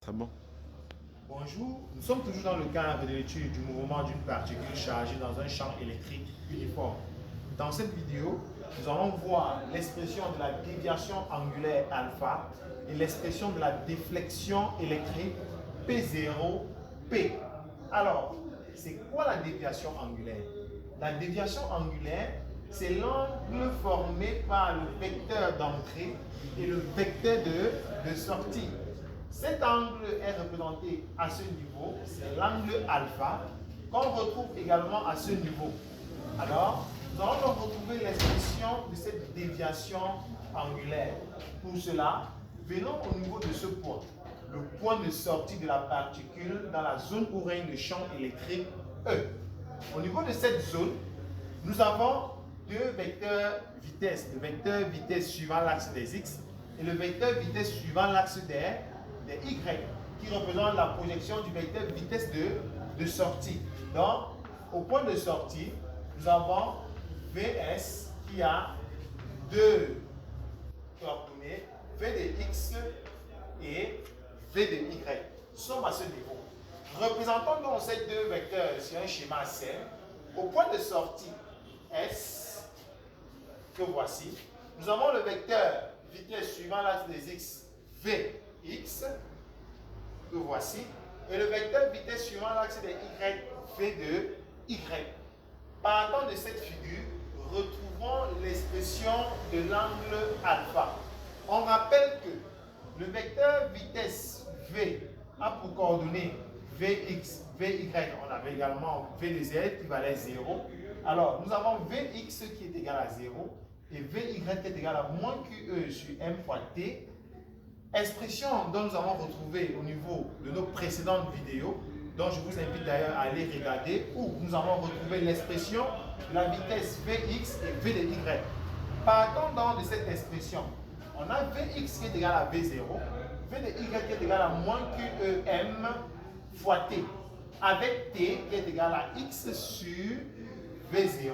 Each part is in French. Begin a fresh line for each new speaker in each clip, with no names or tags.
Très bon.
Bonjour, nous sommes toujours dans le cadre de l'étude du mouvement d'une particule chargée dans un champ électrique uniforme. Dans cette vidéo, nous allons voir l'expression de la déviation angulaire alpha et l'expression de la déflexion électrique P0P. Alors, c'est quoi la déviation angulaire? La déviation angulaire, c'est l'angle formé par le vecteur d'entrée et le vecteur de sortie. Cet angle est représenté à ce niveau, c'est l'angle alpha, qu'on retrouve également à ce niveau. Alors, nous allons donc retrouver l'expression de cette déviation angulaire. Pour cela, venons au niveau de ce point, le point de sortie de la particule dans la zone où règne le champ électrique E. Au niveau de cette zone, nous avons deux vecteurs vitesse, le vecteur vitesse suivant l'axe des X et le vecteur vitesse suivant l'axe des Y, qui représente la projection du vecteur vitesse de sortie. Donc, au point de sortie, nous avons Vs qui a deux coordonnées, V de X et V de Y. Nous sommes à ce niveau. Représentons donc ces deux vecteurs sur un schéma C. Au point de sortie S, que voici, nous avons le vecteur vitesse suivant l'axe des X, Vx, que voici, et le vecteur vitesse suivant l'axe des Y, V de Y. Partant de cette figure, retrouvons l'expression de l'angle alpha. On rappelle que le vecteur vitesse V a pour coordonnées Vx, Vy, on avait également V de Z qui valait 0. Alors, nous avons Vx qui est égal à 0 et Vy qui est égal à moins QE sur M fois T. Expression dont nous avons retrouvé au niveau de nos précédentes vidéos, dont je vous invite d'ailleurs à aller regarder, où nous avons retrouvé l'expression de la vitesse Vx et V de Y. Partons donc de cette expression, on a Vx qui est égal à V0, V de Y qui est égal à moins QEM fois T, avec T qui est égal à X sur V0.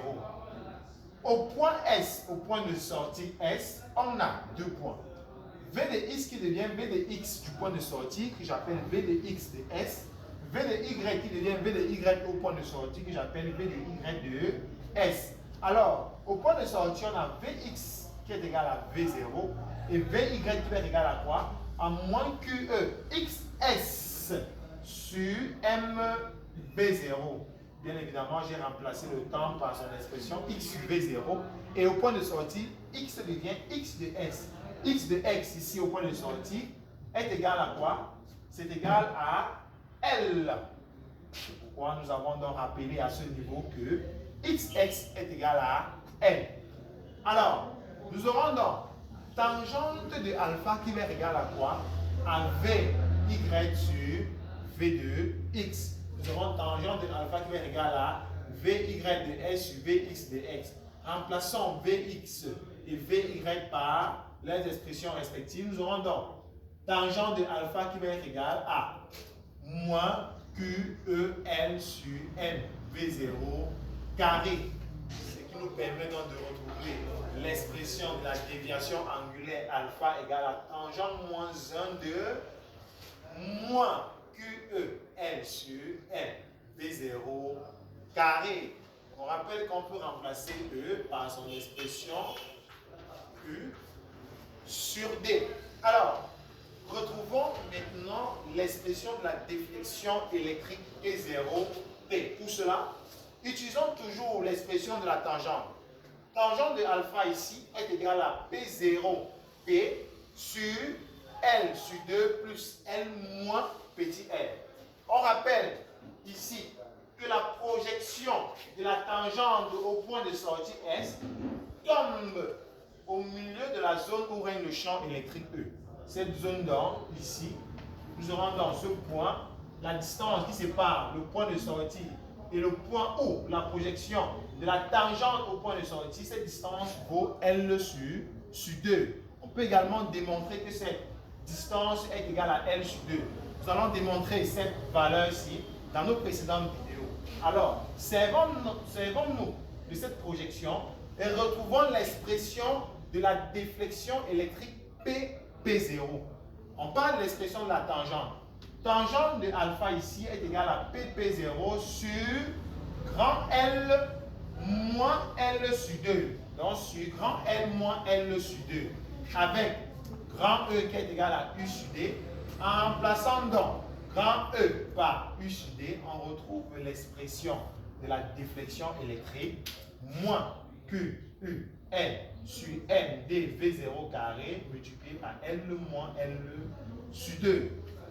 Au point S, au point de sortie S, on a deux points. V de X qui devient V de X du point de sortie, que j'appelle V de X de S. V de Y qui devient V de Y au point de sortie, que j'appelle V de Y de S. Alors, au point de sortie, on a Vx qui est égal à V0 et Vy qui va être égal à quoi? À moins QE XS sur MV0. Bien évidemment, j'ai remplacé le temps par son expression X sur V0. Et au point de sortie, X devient X de S. X de X ici au point de sortie est égal à quoi? C'est égal à L. C'est pourquoi nous avons donc rappelé à ce niveau que XX est égal à L. Alors, nous aurons donc tangente de alpha qui va être égale à quoi? À VY sur V de X. Nous aurons tangente de alpha qui va être égale à VY de S sur Vx de X. Remplaçons Vx et Vy par les expressions respectives. Nous aurons donc tangente de alpha qui va être égale à moins QEL sur MV0 carré. Ce qui nous permet donc de retrouver l'expression de la déviation angulaire alpha égale à tangente moins 1 de moins QEL sur MV0 carré. On rappelle qu'on peut remplacer E par son expression U sur D. Alors, retrouvons maintenant l'expression de la déflexion électrique P0P. Pour cela, utilisons toujours l'expression de la tangente. Tangente de alpha ici est égale à P0P sur L sur 2 plus L moins petit l. On rappelle ici que la projection de la tangente au point de sortie S tombe au milieu de la zone où règne le champ électrique E. Cette zone donc, ici, nous aurons dans ce point la distance qui sépare le point de sortie et le point où la projection de la tangente au point de sortie, cette distance vaut L sur 2. On peut également démontrer que cette distance est égale à L sur 2. Nous allons démontrer cette valeur-ci dans nos précédentes vidéos. Alors, servons-nous de cette projection et retrouvons l'expression de la déflexion électrique P0. On parle de l'expression de la tangente. tangente de alpha ici est égale à PP0 sur grand L moins L sur 2. Donc sur grand L moins L sur 2. Avec grand E qui est égal à U sur D. En plaçant donc grand E par U sur D, on retrouve l'expression de la déflexion électrique moins Q U N sur M D V0 carré multiplié par L moins L sur 2.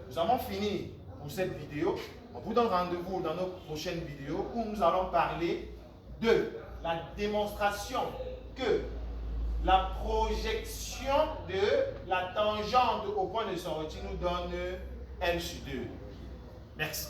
Nous avons fini pour cette vidéo. On vous donne rendez-vous dans nos prochaines vidéos où nous allons parler de la démonstration que la projection de la tangente au point de sortie nous donne L sur 2. Merci.